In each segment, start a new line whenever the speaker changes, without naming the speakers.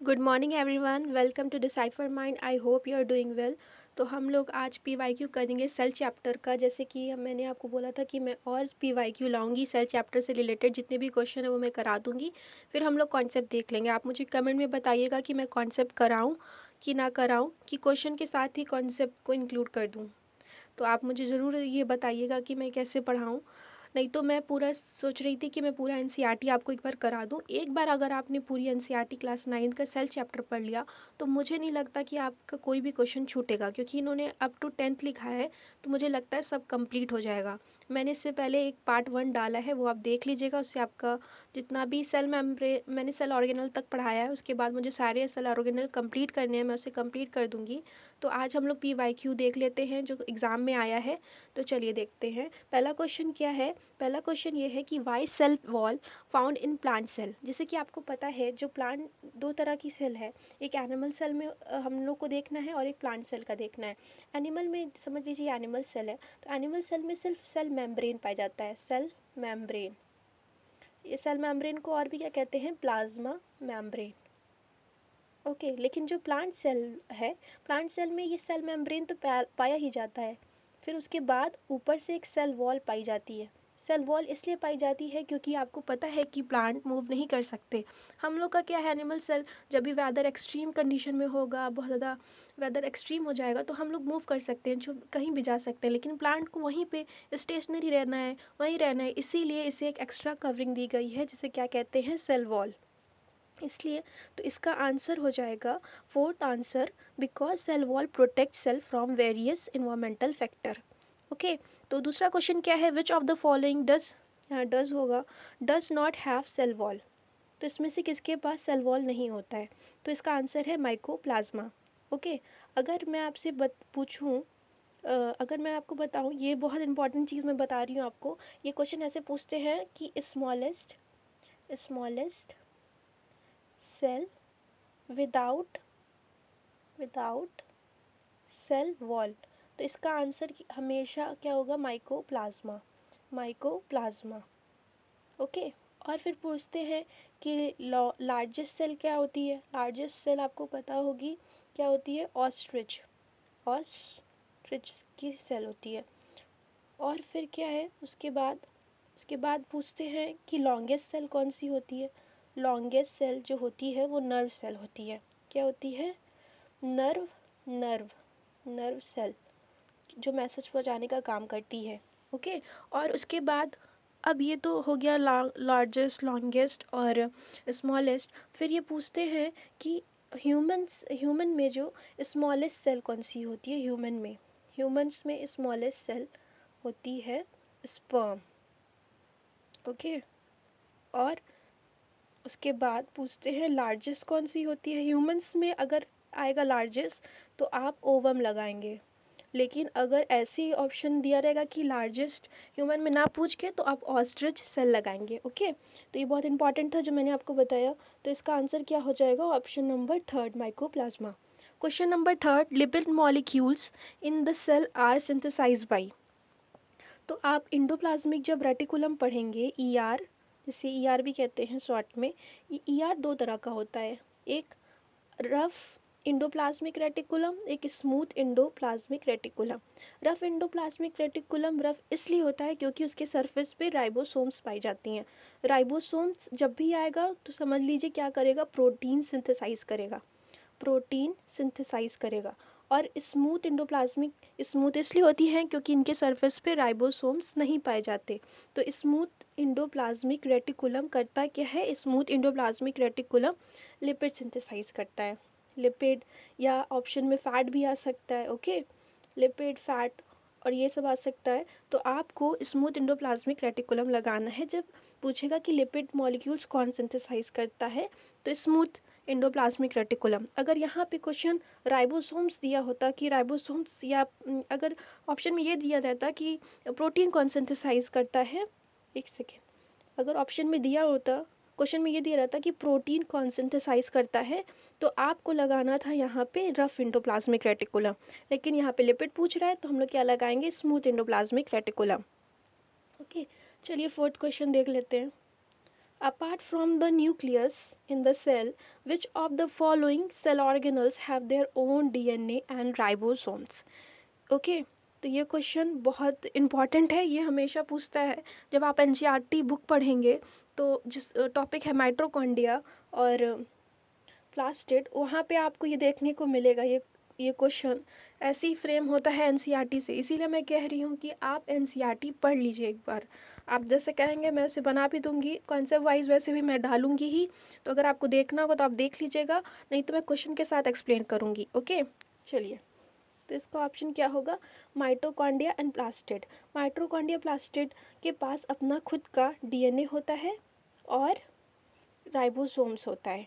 Good morning everyone, welcome to Decipher Mind. I hope you are doing well. तो हम लोग आज PYQ करेंगे सेल चैप्टर का। जैसे कि मैंने आपको बोला था कि मैं और पीवाईक्यू लाऊंगी सेल चैप्टर से रिलेटेड जितने भी क्वेश्चन है वो मैं करा दूंगी। फिर हम लोग कॉन्सेप्ट देख लेंगे। आप मुझे कमेंट में बताइएगा कि मैं कॉन्सेप्ट कराऊँ कि ना कराऊँ, कि क्वेश्चन के साथ ही कॉन्सेप्ट को इंक्लूड कर दूँ। तो आप मुझे ज़रूर ये बताइएगा कि मैं कैसे पढ़ाऊँ। नहीं तो मैं पूरा सोच रही थी कि मैं पूरा एनसीईआरटी आपको एक बार करा दूँ। एक बार अगर आपने पूरी एनसीईआरटी क्लास 9 का सेल चैप्टर पढ़ लिया तो मुझे नहीं लगता कि आपका कोई भी क्वेश्चन छूटेगा, क्योंकि इन्होंने अप टू 10th लिखा है। तो मुझे लगता है सब कंप्लीट हो जाएगा। मैंने इससे पहले एक पार्ट 1 डाला है, वो आप देख लीजिएगा। उससे आपका जितना भी सेल मेम्ब्रेन, मैंने सेल ऑर्गेनल तक पढ़ाया है, उसके बाद मुझे सारे सेल ऑर्गेनल कंप्लीट करने हैं, मैं उसे कंप्लीट कर दूंगी। तो आज हम लोग पीवाईक्यू देख लेते हैं जो एग्ज़ाम में आया है। तो चलिए देखते हैं पहला क्वेश्चन क्या है। पहला क्वेश्चन ये है कि why cell wall found in plant cell. जैसे कि आपको पता है जो प्लांट दो तरह की सेल है, एक एनिमल सेल में हम लोग को देखना है और एक प्लांट सेल का देखना है। एनिमल में समझ लीजिए एनिमल सेल है, तो एनिमल सेल में सिर्फ सेल मेम्ब्रेन पाया जाता है, सेल मेम्ब्रेन। ये सेल मेम्ब्रेन को और भी क्या कहते हैं, प्लाज्मा मेम्ब्रेन। ओके, लेकिन जो प्लांट सेल है, प्लांट सेल में ये सेल मेम्ब्रेन तो पाया ही जाता है। फिर उसके बाद ऊपर से एक सेल वॉल पाई जाती है। सेल वॉल इसलिए पाई जाती है क्योंकि आपको पता है कि प्लांट मूव नहीं कर सकते। हम लोग का क्या है, एनिमल सेल जब भी वेदर एक्सट्रीम कंडीशन में होगा, बहुत ज़्यादा वेदर एक्सट्रीम हो जाएगा तो हम लोग मूव कर सकते हैं, जो कहीं भी जा सकते हैं। लेकिन प्लांट को वहीं पे स्टेशनरी रहना है, वहीं रहना है, इसीलिए इसे एक एक्स्ट्रा कवरिंग दी गई है जिसे क्या कहते हैं, सेल वॉल। इसलिए तो इसका आंसर हो जाएगा fourth answer, because cell wall protect cell from various environmental factor. Okay, तो दूसरा क्वेश्चन क्या है, which of the following does, यहाँ डज होगा, does not have cell wall. तो इसमें से किसके पास सेल वॉल नहीं होता है। तो इसका आंसर है माइकोप्लाज्मा। ओके, अगर मैं आपसे पूछूं, अगर मैं आपको बताऊं, ये बहुत इंपॉर्टेंट चीज़ मैं बता रही हूँ आपको। ये क्वेश्चन ऐसे पूछते हैं कि smallest smallest cell without without cell wall. तो इसका आंसर हमेशा क्या होगा, माइकोप्लाज्मा, माइकोप्लाज्मा। ओके, और फिर पूछते हैं कि लार्जेस्ट सेल क्या होती है। लार्जेस्ट सेल आपको पता होगी क्या होती है, ऑस्ट्रिच, ऑस्ट्रिच की सेल होती है। और फिर क्या है उसके बाद पूछते हैं कि लॉन्गेस्ट सेल कौन सी होती है। लॉन्गेस्ट सेल जो होती है वो नर्व सेल होती है। क्या होती है, नर्व, नर्व नर्व सेल, जो मैसेज पहुंचाने का काम करती है। ओके, और उसके बाद अब ये तो हो गया लार्जेस्ट, लॉन्गेस्ट और स्मॉलेस्ट। फिर ये पूछते हैं कि ह्यूमन में जो स्मॉलेस्ट सेल कौन सी होती है। ह्यूमंस में स्मॉलेस्ट सेल होती है स्पर्म। ओके, और उसके बाद पूछते हैं लार्जेस्ट कौन सी होती है। ह्यूमंस में अगर आएगा लार्जेस्ट तो आप ओवम लगाएंगे, लेकिन अगर ऐसी ऑप्शन दिया रहेगा कि लार्जेस्ट ह्यूमन में ना पूछ के, तो आप ऑस्ट्रिच सेल लगाएंगे। ओके, तो ये बहुत इंपॉर्टेंट था जो मैंने आपको बताया। तो इसका आंसर क्या हो जाएगा, option number third, mycoplasma. Question number third, lipid molecules in the cell are synthesized by. तो आप इंडोप्लाज्मिक जब रेटिकुलम पढ़ेंगे, ईआर, जिसे ईआर भी कहते हैं शॉर्ट में, ईआर दो तरह का होता है, एक रफ इंडोप्लाज्मिक रेटिकुलम, एक smooth endoplasmic reticulum. Rough endoplasmic reticulum rough इसलिए होता है क्योंकि उसके सरफेस पे राइबोसोम्स पाई जाती हैं। राइबोसोम्स जब भी आएगा तो समझ लीजिए क्या करेगा, प्रोटीन सिंथेसाइज करेगा, प्रोटीन सिंथेसाइज करेगा। और स्मूथ इंडोप्लाज्मिक, स्मूथ इसलिए होती हैं क्योंकि इनके सरफेस पे राइबोसोम्स नहीं पाए जाते। तो स्मूथ इंडोप्लाज्मिक रेटिकुलम करता क्या है, smooth endoplasmic reticulum lipid synthesize करता है। लिपिड, या ऑप्शन में फैट भी आ सकता है। ओके, लिपिड, फैट और ये सब आ सकता है। तो आपको स्मूथ इंडोप्लाज्मिक रेटिकुलम लगाना है जब पूछेगा कि लिपिड मॉलिक्यूल्स कौन सिंथेसाइज करता है, तो स्मूथ इंडोप्लाज्मिक रेटिकुलम। अगर यहाँ पे क्वेश्चन राइबोसोम्स दिया होता कि राइबोसोम्स, या अगर ऑप्शन में ये दिया रहता कि प्रोटीन कौन सिंथेसाइज करता है, एक सेकेंड, अगर ऑप्शन में दिया होता, क्वेश्चन में ये दिया रहता कि प्रोटीन कौन सिंथेसाइज करता है, तो आपको लगाना था यहाँ पे रफ इंडोप्लाज्मिक रेटिकुलम। लेकिन यहाँ पे लिपिड पूछ रहा है तो हम लोग क्या लगाएंगे, स्मूथ इंडोप्लाज्मिक रेटिकुलम। ओके, चलिए फोर्थ क्वेश्चन देख लेते हैं। Apart from the nucleus in the cell, which of the following cell organelles have their own DNA and ribosomes? Okay, तो ये क्वेश्चन बहुत इम्पॉर्टेंट है, ये हमेशा पूछता है जब आप एनसीईआरटी बुक पढ़ेंगे। तो जिस टॉपिक है माइटोकॉन्ड्रिया और प्लास्टिड, वहाँ पे आपको ये देखने को मिलेगा। ये क्वेश्चन ऐसे ही फ्रेम होता है एनसीईआरटी से, इसीलिए मैं कह रही हूँ कि आप एनसीईआरटी पढ़ लीजिए एक बार। आप जैसे कहेंगे मैं उसे बना भी दूंगी, कॉन्सेप्ट वाइज वैसे भी मैं डालूंगी ही, तो अगर आपको देखना होगा तो आप देख लीजिएगा, नहीं तो मैं क्वेश्चन के साथ एक्सप्लेन करूँगी। ओके, चलिए, तो इसका ऑप्शन क्या होगा? Mitochondria and plastid. Mitochondria plastid के पास अपना खुद का डीएनए होता है और राइबोसोम्स होता है।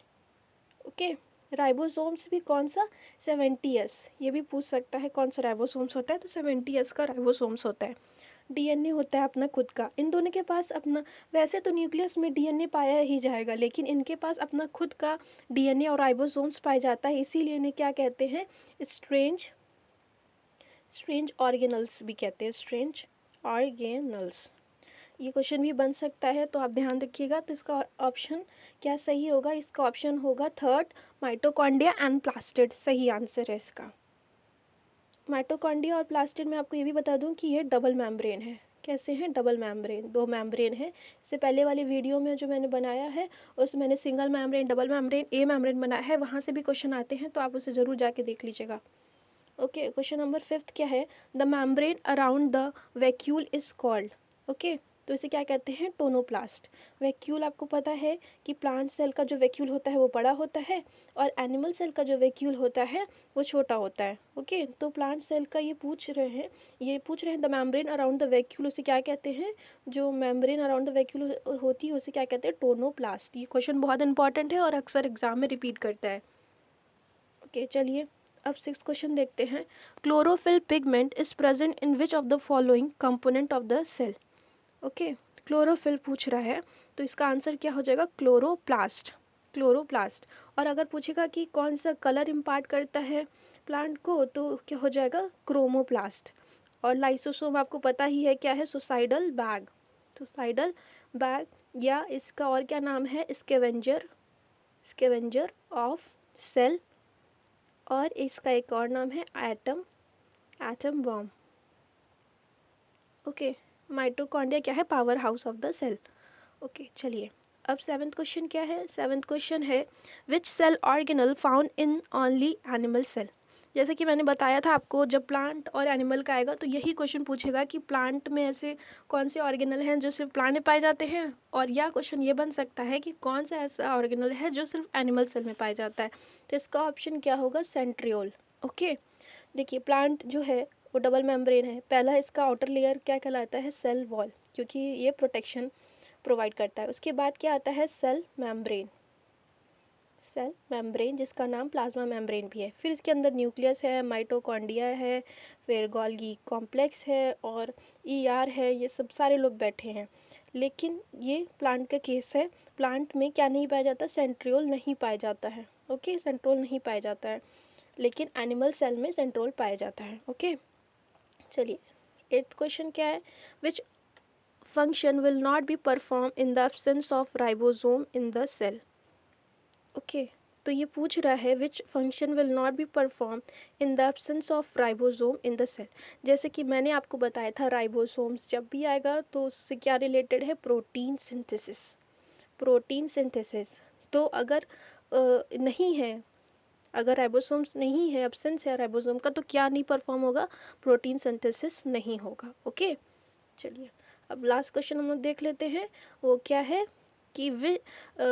ओके, राइबोसोम्स भी कौन सा? 70S। ये भी पूछ सकता है कौन सा राइबोसोम्स होता है, तो 70S का राइबोसोम्स होता है। डीएनए होता है अपना खुद का, इन दोनों के पास अपना, वैसे तो न्यूक्लियस में डीएनए पाया ही जाएगा, लेकिन इनके पास अपना खुद का डीएनए और राइबोसोम्स पाया जाता है, इसीलिए इन्हें क्या कहते हैं? स्ट्रेंज ऑर्गेनल्स भी कहते हैं, स्ट्रेंज ऑर्गेनल्स। ये क्वेश्चन भी बन सकता है, तो आप ध्यान रखिएगा। तो इसका ऑप्शन क्या सही होगा? इसका ऑप्शन होगा थर्ड, माइटोकॉन्ड्रिया एंड प्लास्टिड, सही आंसर है इसका। माइटोकॉन्ड्रिया और प्लास्टिड में आपको ये भी बता दूं कि ये डबल मेम्ब्रेन है। कैसे हैं? डबल मेम्ब्रेन, दो मेम्ब्रेन है। इससे पहले वाली वीडियो में जो मैंने बनाया है उसमें मैंने सिंगल मेम्ब्रेन, डबल मेम्ब्रेन, ए मेम्ब्रेन बनाया है, वहाँ से भी क्वेश्चन आते हैं, तो आप उसे ज़रूर जाके देख लीजिएगा। ओके, क्वेश्चन नंबर 5 क्या है? The membrane around the vacuole is called. Okay, तो इसे क्या कहते हैं? टोनोप्लास्ट। वैक्यूल आपको पता है कि प्लांट सेल का जो वैक्यूल होता है वो बड़ा होता है, और एनिमल सेल का जो वैक्यूल होता है वो छोटा होता है। ओके, तो प्लांट सेल का ये पूछ रहे हैं the membrane around the vacuole, उसे क्या कहते हैं? जो मेम्ब्रेन अराउंड द वैक्यूल होती है उसे क्या कहते हैं? टोनोप्लास्ट। ये क्वेश्चन बहुत इंपॉर्टेंट है और अक्सर एग्जाम में रिपीट करता है। ओके, चलिए अब 6 क्वेश्चन देखते हैं। Chlorophyll pigment is present in which of the following component of the cell? Okay, chlorophyll पूछ रहा है, तो इसका आंसर क्या हो जाएगा? क्लोरोप्लास्ट। क्लोरोप्लास्ट। और अगर पूछेगा कि कौन सा कलर इम्पार्ट करता है प्लांट को, तो क्या हो जाएगा? क्रोमोप्लास्ट। और लाइसोसोम आपको पता ही है क्या है? Suicidal bag. सुसाइडल बैग, या इसका और क्या नाम है? Scavenger, scavenger of cell. और इसका एक और नाम है atom, atom bomb. Okay, mitochondria क्या है? Power house of the cell. Okay, चलिए अब 7th क्वेश्चन क्या है? 7th क्वेश्चन है which cell organelle found in only animal cell? जैसे कि मैंने बताया था आपको, जब प्लांट और एनिमल का आएगा तो यही क्वेश्चन पूछेगा कि प्लांट में ऐसे कौन से ऑर्गेनल हैं जो सिर्फ प्लांट में पाए जाते हैं, और या क्वेश्चन ये बन सकता है कि कौन सा ऐसा ऑर्गेनल है जो सिर्फ एनिमल सेल में पाया जाता है। तो इसका ऑप्शन क्या होगा? सेंट्रियोल। ओके, देखिए प्लांट जो है वो डबल मेम्ब्रेन है। पहला इसका आउटर लेयर क्या कहलाता है? सेल वॉल, क्योंकि ये प्रोटेक्शन प्रोवाइड करता है। उसके बाद क्या आता है? सेल मेम्ब्रेन, सेल मेम्ब्रेन जिसका नाम प्लाज्मा मेम्ब्रेन भी है। फिर इसके अंदर न्यूक्लियस है, माइटोकॉन्ड्रिया है, फिर गोल्गी कॉम्प्लेक्स है और ईआर है, ये सब सारे लोग बैठे हैं। लेकिन ये प्लांट का केस है, प्लांट में क्या नहीं पाया जाता? सेंट्रियोल नहीं पाया जाता है। ओके, सेंट्रोल नहीं पाया जाता है, लेकिन एनिमल सेल में सेंट्रोल पाया जाता है। ओके, चलिए 8th क्वेश्चन क्या है? विच function will not be performed in the absence of ribosome in the cell? Okay, तो ये पूछ रहा है which function will not be perform in the absence of ribosome in the cell. जैसे कि मैंने आपको बताया था, राइबोसोम्स जब भी आएगा तो उससे क्या रिलेटेड है? Protein synthesis, protein synthesis. तो अगर नहीं है, अगर राइबोसोम्स नहीं है, एब्सेंस है राइबोसोम का, तो क्या नहीं परफॉर्म होगा? प्रोटीन सिंथेसिस नहीं होगा। ओके, चलिए अब लास्ट क्वेश्चन हम लोग देख लेते हैं। वो क्या है कि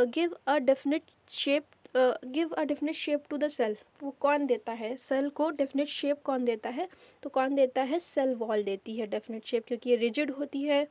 give a definite shape, give a definite shape to the cell. वो कौन देता है? सेल को डेफिनेट शेप कौन देता है? तो कौन देता है? सेल वॉल देती है डेफिनेट शेप, क्योंकि ये रिजिड होती है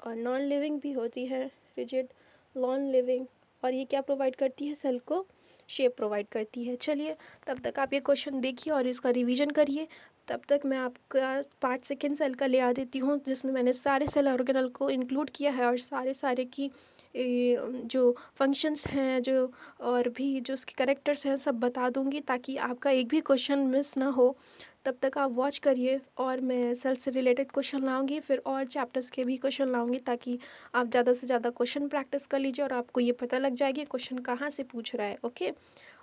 और नॉन लिविंग भी होती है। रिजिड, नॉन लिविंग, और ये क्या प्रोवाइड करती है? सेल को शेप प्रोवाइड करती है। चलिए तब तक आप ये क्वेश्चन देखिए और इसका रिवीजन करिए। तब तक मैं आपका पार्ट सेकेंड सेल का ले आ देती हूँ, जिसमें मैंने सारे सेल ऑर्गेनल को इंक्लूड किया है और सारे की जो फंक्शंस हैं, जो और भी जो उसके करेक्टर्स हैं, सब बता दूंगी, ताकि आपका एक भी क्वेश्चन मिस ना हो। तब तक आप वॉच करिए और मैं सेल से रिलेटेड क्वेश्चन लाऊंगी, फिर और चैप्टर्स के भी क्वेश्चन लाऊंगी, ताकि आप ज़्यादा से ज़्यादा क्वेश्चन प्रैक्टिस कर लीजिए और आपको ये पता लग जाएगी क्वेश्चन कहाँ से पूछ रहा है। ओके।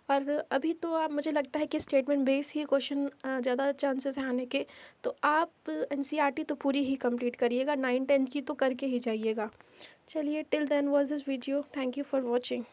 और अभी तो आप, मुझे लगता है कि स्टेटमेंट बेस ही क्वेश्चन ज़्यादा चांसेस हैं आने के, तो आप एनसीईआरटी तो पूरी ही कंप्लीट करिएगा, 9 10 की तो करके ही जाइएगा। चलिए, till then was this video, thank you for watching.